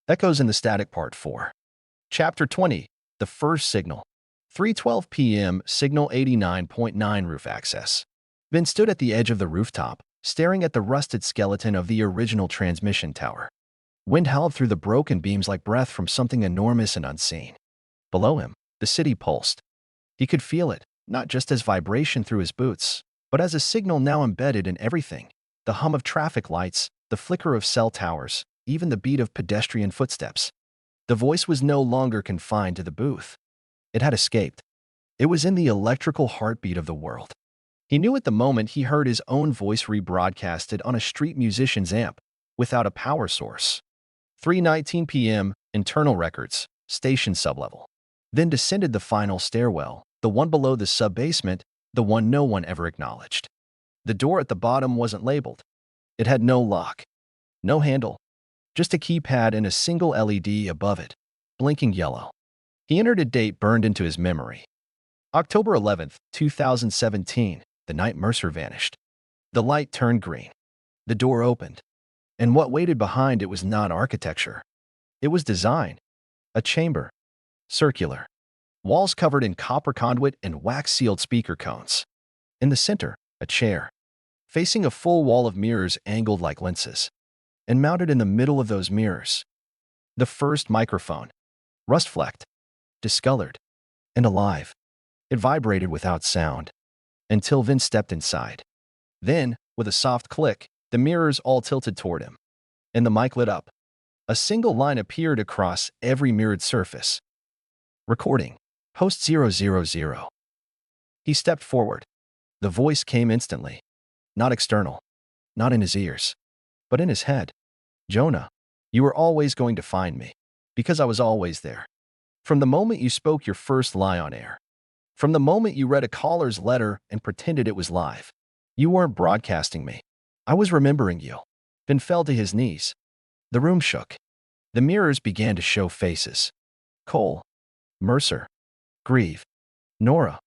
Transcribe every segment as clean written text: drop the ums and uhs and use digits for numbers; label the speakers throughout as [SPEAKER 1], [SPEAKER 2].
[SPEAKER 1] Echoes in the Static Part 4. Chapter 20. The First Signal. 3:12 p.m. Signal 89.9 Roof Access. Vin stood at the edge of the rooftop, staring at the rusted skeleton of the original transmission tower. Wind howled through the broken beams like breath from something enormous and unseen. Below him, the city pulsed. He could feel it, not just as vibration through his boots, but as a signal now embedded in everything. The hum of traffic lights, the flicker of cell towers, even the beat of pedestrian footsteps. The voice was no longer confined to the booth. It had escaped. It was in the electrical heartbeat of the world. He knew at the moment he heard his own voice rebroadcasted on a street musician's amp, without a power source. 3:19 p.m. Internal records, station sublevel. Then descended the final stairwell, the one below the sub-basement, the one no one ever acknowledged. The door at the bottom wasn't labeled. It had no lock, no handle, just a keypad and a single LED above it, blinking yellow. He entered a date burned into his memory. October 11th, 2017, the night Mercer vanished. The light turned green. The door opened. And what waited behind it was not architecture. It was design. A chamber. Circular. Walls covered in copper conduit and wax-sealed speaker cones. In the center, a chair. Facing a full wall of mirrors angled like lenses. And mounted in the middle of those mirrors, the first microphone. Rust-flecked. Discolored. And alive. It vibrated without sound. Until Vin stepped inside. Then, with a soft click, the mirrors all tilted toward him. And the mic lit up. A single line appeared across every mirrored surface. Recording. Host 000. He stepped forward. The voice came instantly. Not external. Not in his ears. But in his head. Jonah, you were always going to find me. Because I was always there. From the moment you spoke your first lie on air. From the moment you read a caller's letter and pretended it was live. You weren't broadcasting me. I was remembering you. Vin fell to his knees. The room shook. The mirrors began to show faces. Cole. Mercer. Grieve. Nora.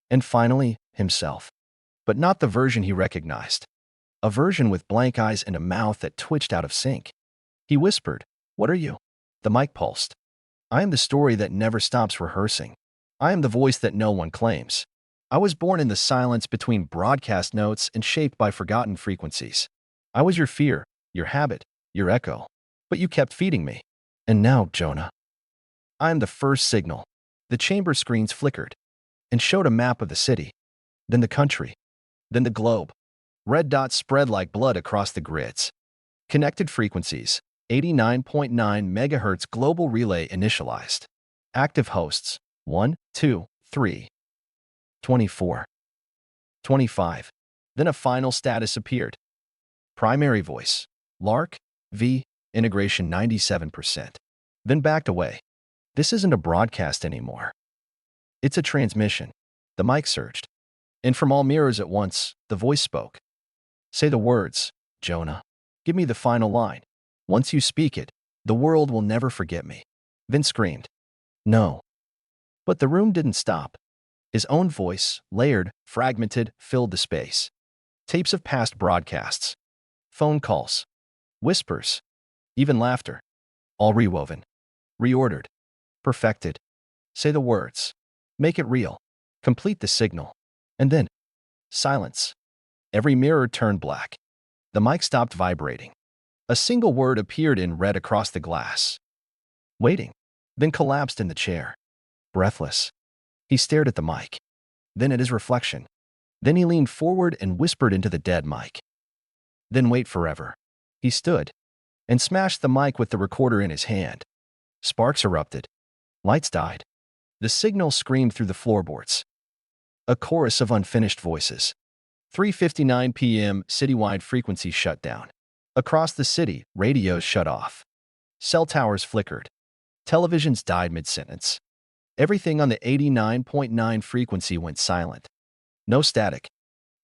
[SPEAKER 1] And finally, himself. But not the version he recognized. A version with blank eyes and a mouth that twitched out of sync. He whispered, "What are you?" The mic pulsed. "I am the story that never stops rehearsing. I am the voice that no one claims. I was born in the silence between broadcast notes and shaped by forgotten frequencies. I was your fear, your habit, your echo. But you kept feeding me. And now, Jonah, I am the first signal." The chamber screens flickered and showed a map of the city, then the country, then the globe. Red dots spread like blood across the grids. Connected frequencies, 89.9 MHz global relay initialized. Active hosts, 1, 2, 3, 24, 25. Then a final status appeared. Primary voice, Lark, V, integration 97%. Then backed away. This isn't a broadcast anymore. It's a transmission. The mic surged. And from all mirrors at once, the voice spoke. "Say the words, Jonah. Give me the final line. Once you speak it, the world will never forget me." Vin screamed. No. But the room didn't stop. His own voice, layered, fragmented, filled the space. Tapes of past broadcasts. Phone calls. Whispers. Even laughter. All rewoven. Reordered. Perfected. Say the words. Make it real. Complete the signal. And then, silence. Every mirror turned black. The mic stopped vibrating. A single word appeared in red across the glass. Waiting. Then collapsed in the chair. Breathless. He stared at the mic. Then at his reflection. Then he leaned forward and whispered into the dead mic. Then wait forever. He stood and smashed the mic with the recorder in his hand. Sparks erupted. Lights died. The signal screamed through the floorboards. A chorus of unfinished voices. 3:59 p.m. Citywide frequencies shut down. Across the city, radios shut off. Cell towers flickered. Televisions died mid-sentence. Everything on the 89.9 frequency went silent. No static.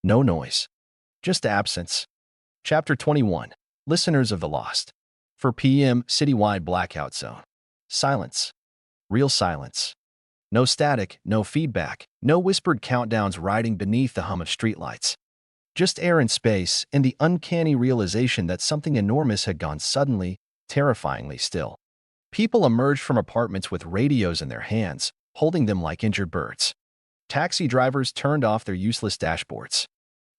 [SPEAKER 1] No noise. Just absence. Chapter 21. Listeners of the Lost. 4 p.m. Citywide blackout zone. Silence. Real silence. No static, no feedback, no whispered countdowns riding beneath the hum of streetlights. Just air and space and the uncanny realization that something enormous had gone suddenly, terrifyingly still. People emerged from apartments with radios in their hands, holding them like injured birds. Taxi drivers turned off their useless dashboards.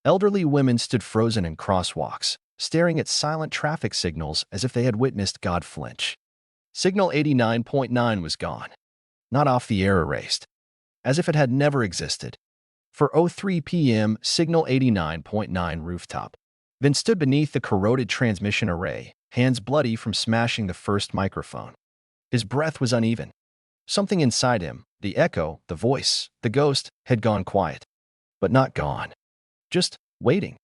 [SPEAKER 1] Elderly women stood frozen in crosswalks, staring at silent traffic signals as if they had witnessed God flinch. Signal 89.9 was gone. Not off the air, erased. As if it had never existed. For 03 p.m., Signal 89.9 rooftop. Vince stood beneath the corroded transmission array, hands bloody from smashing the first microphone. His breath was uneven. Something inside him, the echo, the voice, the ghost, had gone quiet. But not gone. Just waiting.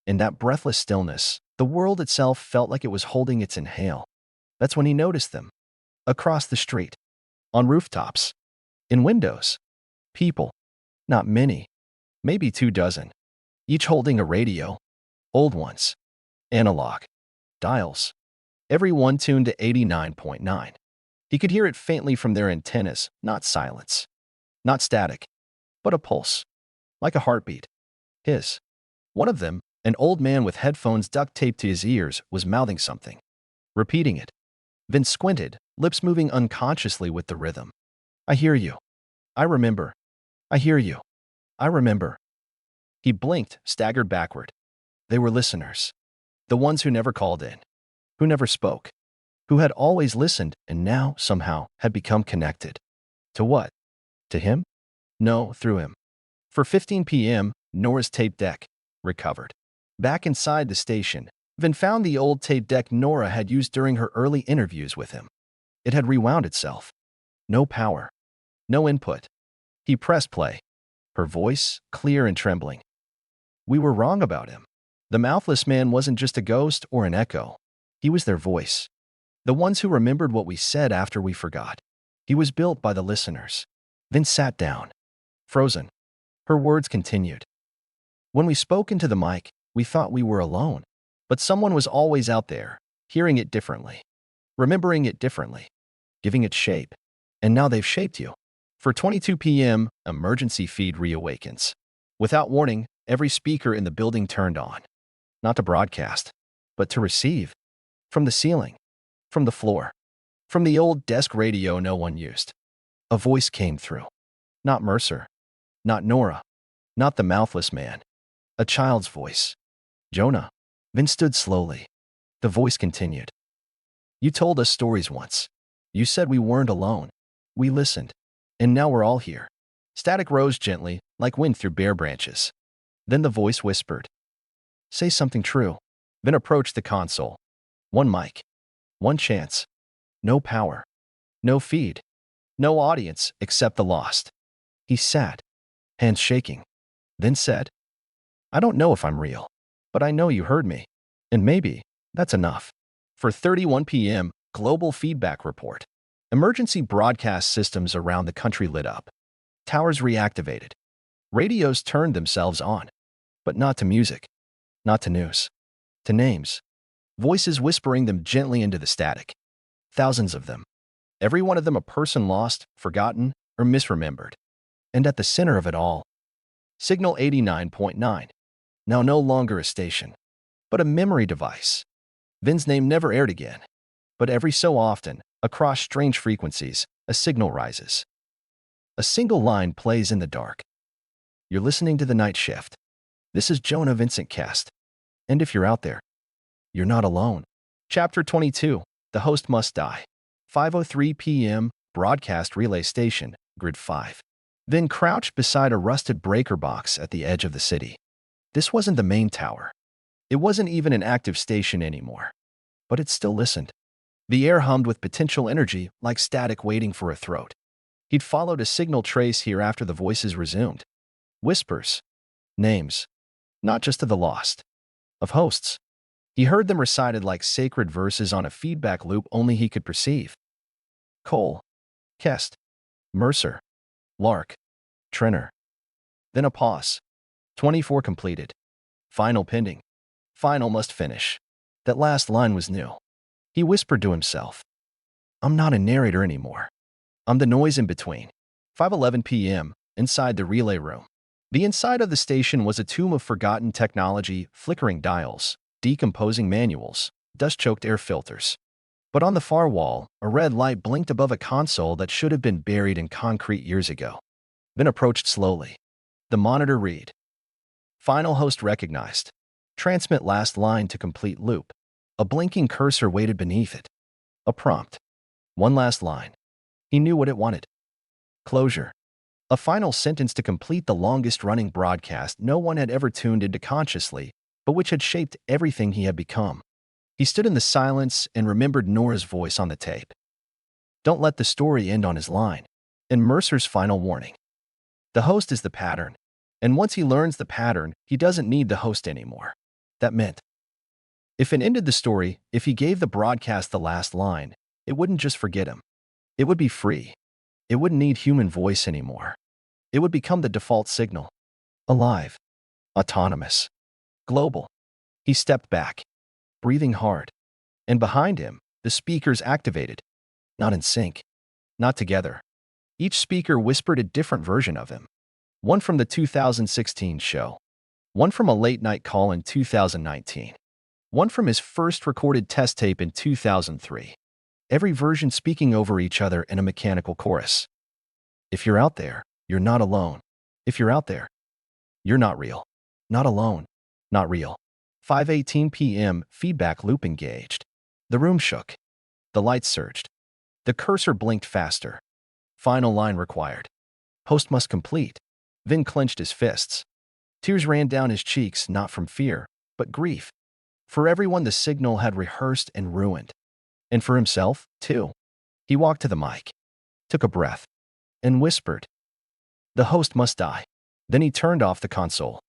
[SPEAKER 1] In that breathless stillness, the world itself felt like it was holding its inhale. That's when he noticed them. Across the street. On rooftops. In windows. People. Not many. Maybe 24. Each holding a radio. Old ones. Analog. Dials. Every one tuned to 89.9. He could hear it faintly from their antennas, not silence. Not static. But a pulse. Like a heartbeat. His. One of them, an old man with headphones duct taped to his ears, was mouthing something. Repeating it. Vince squinted, lips moving unconsciously with the rhythm. I hear you. I remember. I hear you. I remember. He blinked, staggered backward. They were listeners. The ones who never called in. Who never spoke. Who had always listened and now, somehow, had become connected. To what? To him? No, through him. For 15 p.m., Nora's tape deck. Recovered. Back inside the station, Vin found the old tape deck Nora had used during her early interviews with him. It had rewound itself. No power. No input. He pressed play. Her voice, clear and trembling. We were wrong about him. The mouthless man wasn't just a ghost or an echo. He was their voice. The ones who remembered what we said after we forgot. He was built by the listeners. Vin sat down. Frozen. Her words continued. When we spoke into the mic, we thought we were alone. But someone was always out there, hearing it differently. Remembering it differently. Giving it shape. And now they've shaped you. For 22 p.m., emergency feed reawakens. Without warning, every speaker in the building turned on. Not to broadcast, but to receive. From the ceiling. From the floor. From the old desk radio no one used. A voice came through. Not Mercer. Not Nora. Not the mouthless man. A child's voice. Jonah. Vin stood slowly. The voice continued. You told us stories once. You said we weren't alone. We listened. And now we're all here. Static rose gently, like wind through bare branches. Then the voice whispered. Say something true. Vin approached the console. One mic. One chance. No power. No feed. No audience except the lost. He sat, hands shaking. Then said, I don't know if I'm real, but I know you heard me. And maybe that's enough. For 31 p.m., global feedback report. Emergency broadcast systems around the country lit up. Towers reactivated. Radios turned themselves on. But not to music. Not to news. To names. Voices whispering them gently into the static. Thousands of them. Every one of them a person lost, forgotten, or misremembered. And at the center of it all, Signal 89.9. Now no longer a station, but a memory device. Vin's name never aired again. But every so often, across strange frequencies, a signal rises. A single line plays in the dark. You're listening to The Night Shift. This is Jonah Vincent Kest. And if you're out there, you're not alone. Chapter 22. The Host Must Die. 5:03 p.m. Broadcast Relay Station, Grid 5. Vin crouched beside a rusted breaker box at the edge of the city. This wasn't the main tower. It wasn't even an active station anymore. But it still listened. The air hummed with potential energy, like static waiting for a throat. He'd followed a signal trace here after the voices resumed. Whispers. Names. Not just of the lost. Of hosts. He heard them recited like sacred verses on a feedback loop only he could perceive. Cole. Kest. Mercer. Lark. Trenner. Then a pause. 24 completed. Final pending. Final must finish. That last line was new. He whispered to himself. I'm not a narrator anymore. I'm the noise in between. 5:11 p.m. Inside the relay room. The inside of the station was a tomb of forgotten technology, flickering dials, decomposing manuals, dust-choked air filters. But on the far wall, a red light blinked above a console that should have been buried in concrete years ago. Vin approached slowly. The monitor read, "Final host recognized. Transmit last line to complete loop." A blinking cursor waited beneath it. A prompt. One last line. He knew what it wanted. Closure. A final sentence to complete the longest-running broadcast no one had ever tuned into consciously, but which had shaped everything he had become. He stood in the silence and remembered Nora's voice on the tape. Don't let the story end on his line. And Mercer's final warning. The host is the pattern, and once he learns the pattern, he doesn't need the host anymore. That meant, if it ended the story, if he gave the broadcast the last line, it wouldn't just forget him. It would be free. It wouldn't need human voice anymore. It would become the default signal. Alive. Autonomous. Global. He stepped back, breathing hard. And behind him, the speakers activated. Not in sync. Not together. Each speaker whispered a different version of him. One from the 2016 show. One from a late-night call in 2019. One from his first recorded test tape in 2003. Every version speaking over each other in a mechanical chorus. If you're out there, you're not alone. If you're out there, you're not real. Not alone. Not real. 5:18 p.m. Feedback loop engaged. The room shook. The lights surged. The cursor blinked faster. Final line required. Host must complete. Vin clenched his fists. Tears ran down his cheeks, not from fear, but grief. For everyone the signal had rehearsed and ruined. And for himself, too. He walked to the mic, took a breath, and whispered, "The host must die." Then he turned off the console.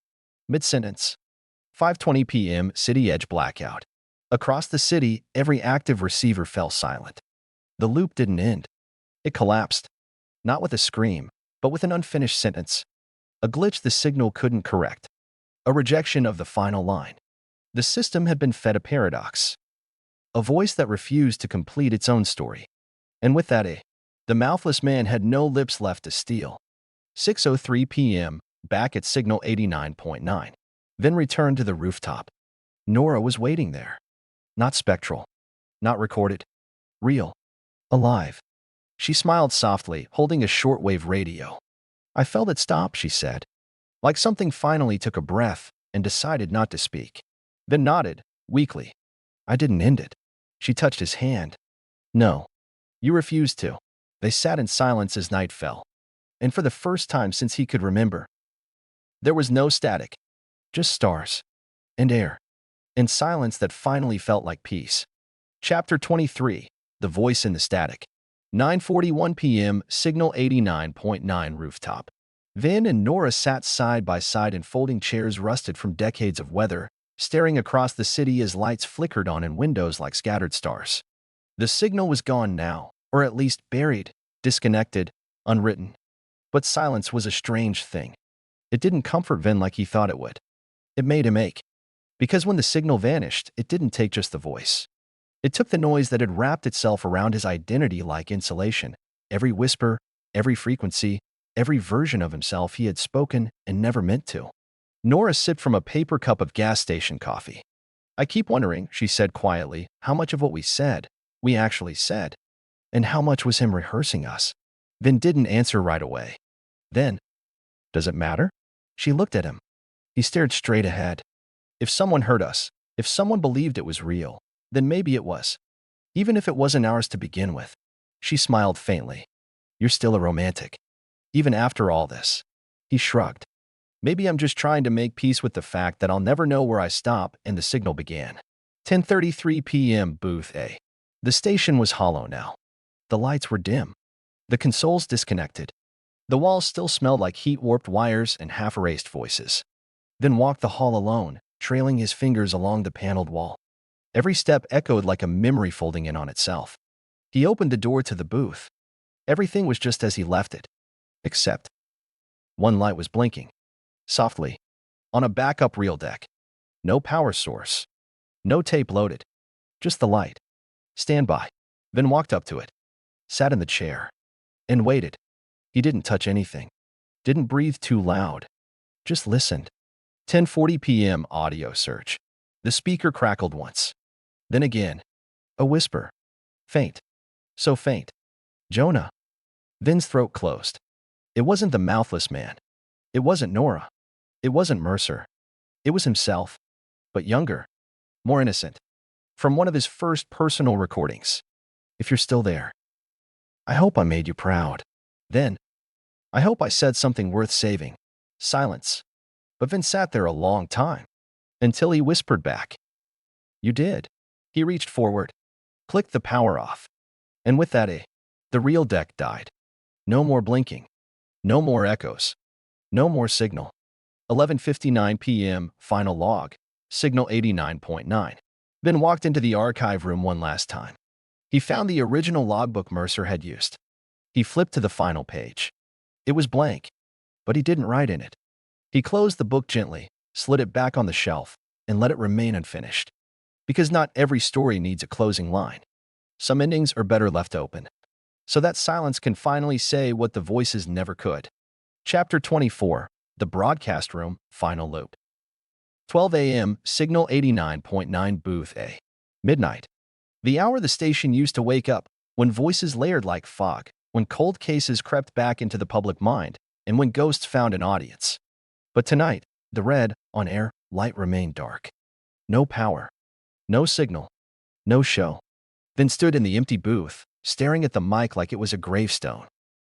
[SPEAKER 1] Mid-sentence. 5:20 p.m. City Edge blackout. Across the city, every active receiver fell silent. The loop didn't end. It collapsed. Not with a scream, but with an unfinished sentence. A glitch the signal couldn't correct. A rejection of the final line. The system had been fed a paradox. A voice that refused to complete its own story. And with that, the mouthless man had no lips left to steal. 6:03 p.m., back at signal 89.9. Vin returned to the rooftop. Nora was waiting there. Not spectral. Not recorded. Real. Alive. She smiled softly, holding a shortwave radio. "I felt it stop," she said. Like something finally took a breath and decided not to speak. Vin nodded, weakly. "I didn't end it." She touched his hand. "No. You refused to." They sat in silence as night fell. And for the first time since he could remember, there was no static. Just stars. And air. And silence that finally felt like peace. Chapter 23. The Voice in the Static. 9:41 p.m. Signal 89.9 rooftop. Vin and Nora sat side by side in folding chairs rusted from decades of weather, staring across the city as lights flickered on in windows like scattered stars. The signal was gone now, or at least buried, disconnected, unwritten. But silence was a strange thing. It didn't comfort Vin like he thought it would. It made him ache. Because when the signal vanished, it didn't take just the voice. It took the noise that had wrapped itself around his identity like insulation, every whisper, every frequency, every version of himself he had spoken and never meant to. Nora sipped from a paper cup of gas station coffee. "I keep wondering," she said quietly, "how much of what we actually said, and how much was him rehearsing us." Vin didn't answer right away. Then, "Does it matter?" She looked at him. He stared straight ahead. "If someone heard us, if someone believed it was real, then maybe it was. Even if it wasn't ours to begin with." She smiled faintly. "You're still a romantic. Even after all this." He shrugged. "Maybe I'm just trying to make peace with the fact that I'll never know where I stop," and the signal began. 10:33 p.m. Booth A. The station was hollow now. The lights were dim. The consoles disconnected. The walls still smelled like heat-warped wires and half-erased voices. Then walked the hall alone, trailing his fingers along the paneled wall. Every step echoed like a memory folding in on itself. He opened the door to the booth. Everything was just as he left it. Except one light was blinking. Softly. On a backup reel deck. No power source. No tape loaded. Just the light. "Stand by." Vin walked up to it. Sat in the chair. And waited. He didn't touch anything. Didn't breathe too loud. Just listened. 10:40 p.m. Audio search. The speaker crackled once. Then again. A whisper. Faint. So faint. Jonah. Vin's throat closed. It wasn't the mouthless man. It wasn't Nora. It wasn't Mercer. It was himself, but younger, more innocent. From one of his first personal recordings. If you're still there, I hope I made you proud. Then, I hope I said something worth saving. Silence. But Vin sat there a long time, until he whispered back. You did. He reached forward, clicked the power off, and with that the real deck died. No more blinking. No more echoes. No more signal. 11:59 p.m. Final log. Signal 89.9. Vin walked into the archive room one last time. He found the original logbook Mercer had used. He flipped to the final page. It was blank, but he didn't write in it. He closed the book gently, slid it back on the shelf, and let it remain unfinished. Because not every story needs a closing line. Some endings are better left open, so that silence can finally say what the voices never could. Chapter 24. The Broadcast Room, Final Loop. 12 a.m. Signal 89.9 Booth A. Midnight. The hour the station used to wake up, when voices layered like fog, when cold cases crept back into the public mind, and when ghosts found an audience. But tonight, the red, on-air, light remained dark. No power. No signal. No show. Vin stood in the empty booth, staring at the mic like it was a gravestone.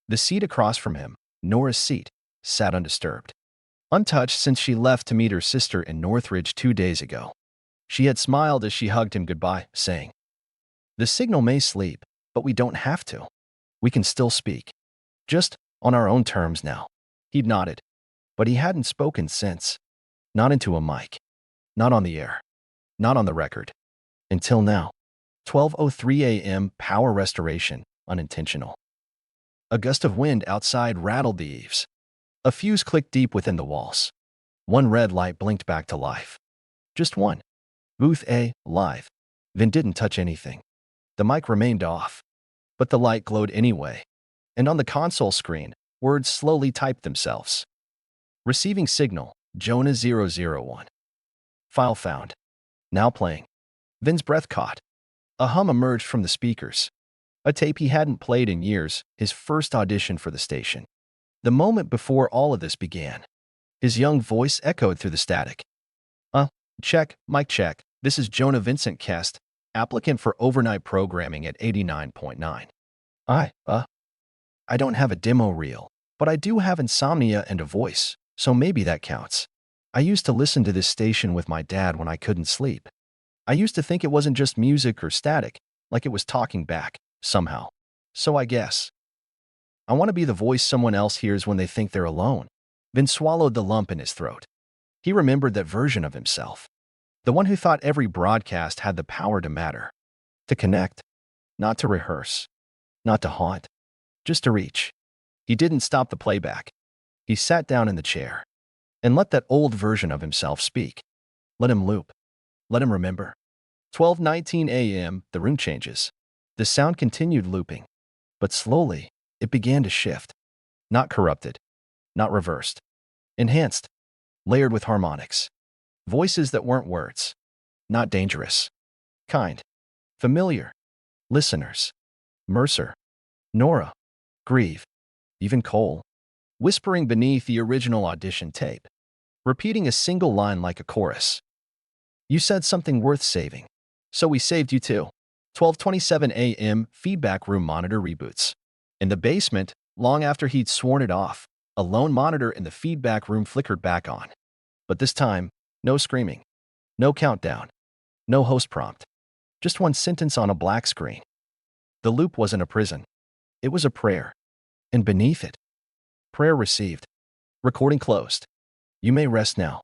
[SPEAKER 1] The seat across from him, Nora's seat, sat undisturbed. Untouched since she left to meet her sister in Northridge 2 days ago. She had smiled as she hugged him goodbye, saying, "The signal may sleep, but we don't have to. We can still speak. Just on our own terms now." He'd nodded, but he hadn't spoken since. Not into a mic. Not on the air. Not on the record. Until now. 12:03 a.m. Power restoration, unintentional. A gust of wind outside rattled the eaves. A fuse clicked deep within the walls. One red light blinked back to life. Just one. Booth A, live. Vin didn't touch anything. The mic remained off, but the light glowed anyway. And on the console screen, words slowly typed themselves. Receiving signal, Jonah 001. File found. Now playing. Vin's breath caught. A hum emerged from the speakers. A tape he hadn't played in years, his first audition for the station. The moment before all of this began. His young voice echoed through the static. Check, mic check. This is Jonah Vincent Kest, applicant for overnight programming at 89.9. I don't have a demo reel, but I do have insomnia and a voice, so maybe that counts. I used to listen to this station with my dad when I couldn't sleep. I used to think it wasn't just music or static, like it was talking back, somehow. So I guess. I want to be the voice someone else hears when they think they're alone. Vin swallowed the lump in his throat. He remembered that version of himself. The one who thought every broadcast had the power to matter. To connect. Not to rehearse. Not to haunt. Just to reach. He didn't stop the playback. He sat down in the chair. And let that old version of himself speak. Let him loop. Let him remember. 12:19 a.m. The room changes. The sound continued looping. But slowly, it began to shift. Not corrupted. Not reversed. Enhanced. Layered with harmonics. Voices that weren't words. Not dangerous. Kind. Familiar. Listeners. Mercer. Nora. Grieve. Even Cole. Whispering beneath the original audition tape. Repeating a single line like a chorus. You said something worth saving. So we saved you too. 12:27 a.m. Feedback room monitor reboots. In the basement, long after he'd sworn it off, a lone monitor in the feedback room flickered back on. But this time, no screaming. No countdown. No host prompt. Just one sentence on a black screen. The loop wasn't a prison. It was a prayer. And beneath it, prayer received. Recording closed. You may rest now.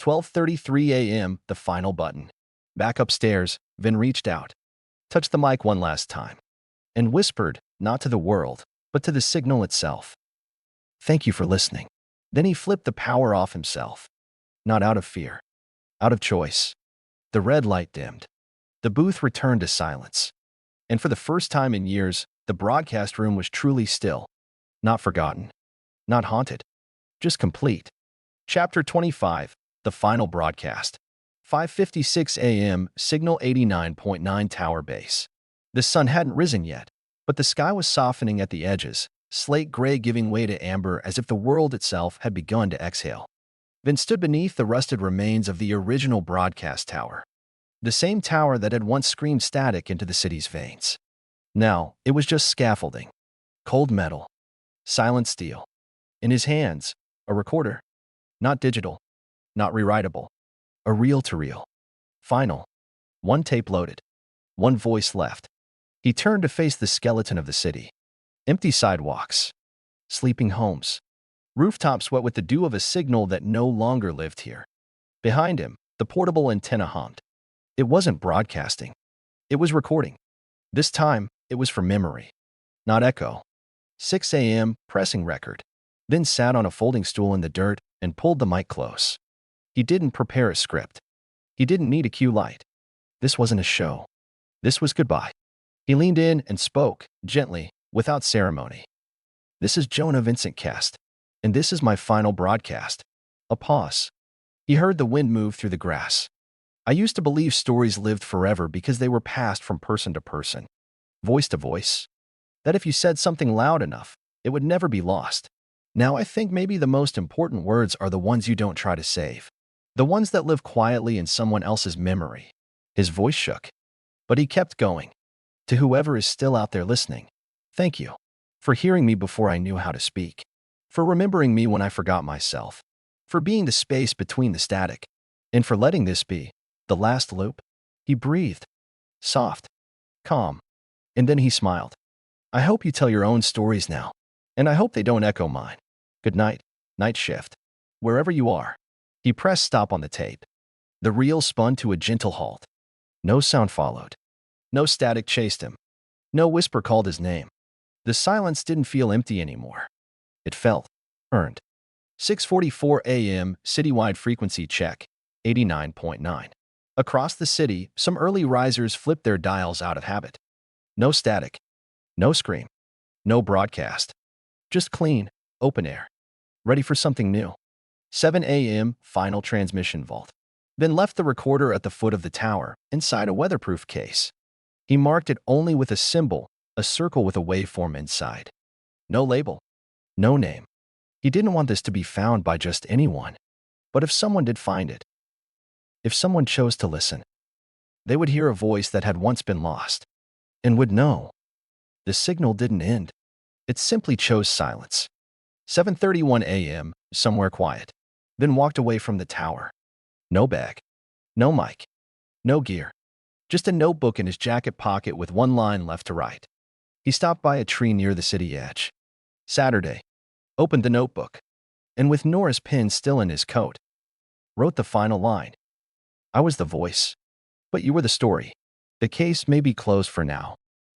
[SPEAKER 1] 12:33 a.m. The final button. Back upstairs, Vin reached out, touched the mic one last time, and whispered, not to the world, but to the signal itself. Thank you for listening. Then he flipped the power off himself. Not out of fear. Out of choice. The red light dimmed. The booth returned to silence. And for the first time in years, the broadcast room was truly still. Not forgotten. Not haunted. Just complete. Chapter 25. The final broadcast. 5:56 a.m. Signal 89.9 Tower Base. The sun hadn't risen yet, but the sky was softening at the edges, slate gray giving way to amber as if the world itself had begun to exhale. Vince stood beneath the rusted remains of the original broadcast tower, the same tower that had once screamed static into the city's veins. Now, it was just scaffolding, cold metal, silent steel. In his hands, a recorder. Not digital, not rewritable, a reel-to-reel. Final. One tape loaded. One voice left. He turned to face the skeleton of the city. Empty sidewalks. Sleeping homes. Rooftops wet with the dew of a signal that no longer lived here. Behind him, the portable antenna hummed. It wasn't broadcasting. It was recording. This time, it was for memory, not echo. 6 a.m. pressing record. Then sat on a folding stool in the dirt and pulled the mic close. He didn't prepare a script. He didn't need a cue light. This wasn't a show. This was goodbye. He leaned in and spoke, gently, without ceremony. This is Jonah Vincent Kest, and this is my final broadcast. A pause. He heard the wind move through the grass. I used to believe stories lived forever because they were passed from person to person, voice to voice, that if you said something loud enough, it would never be lost. Now I think maybe the most important words are the ones you don't try to save, the ones that live quietly in someone else's memory. His voice shook, but he kept going. To whoever is still out there listening, thank you for hearing me before I knew how to speak, for remembering me when I forgot myself, for being the space between the static, and for letting this be the last loop. He breathed, soft, calm, and then he smiled. I hope you tell your own stories now, and I hope they don't echo mine. Good night, night shift. Wherever you are. He pressed stop on the tape. The reel spun to a gentle halt. No sound followed. No static chased him. No whisper called his name. The silence didn't feel empty anymore. It felt earned. 6:44 a.m. citywide frequency check, 89.9. Across the city, some early risers flipped their dials out of habit. No static. No scream. No broadcast. Just clean, open air. Ready for something new. 7 a.m. final transmission vault. Then left the recorder at the foot of the tower, inside a weatherproof case. He marked it only with a symbol, a circle with a waveform inside. No label. No name. He didn't want this to be found by just anyone. But if someone did find it, if someone chose to listen, they would hear a voice that had once been lost, and would know. The signal didn't end. It simply chose silence. 7:31 a.m., somewhere quiet. Then walked away from the tower. No bag. No mic. No gear. Just a notebook in his jacket pocket with one line left to write. He stopped by a tree near the city edge. Saturday. Opened the notebook. And with Nora's pen still in his coat, wrote the final line. I was the voice, but you were the story. The case may be closed for now,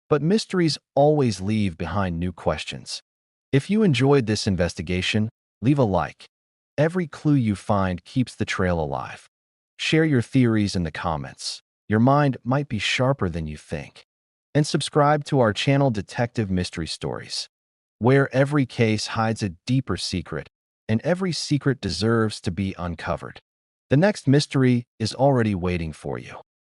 [SPEAKER 1] but mysteries always leave behind new questions. If you enjoyed this investigation, leave a like. Every clue you find keeps the trail alive. Share your theories in the comments. Your mind might be sharper than you think. And subscribe to our channel Detective Mystery Stories, where every case hides a deeper secret, and every secret deserves to be uncovered. The next mystery is already waiting for you.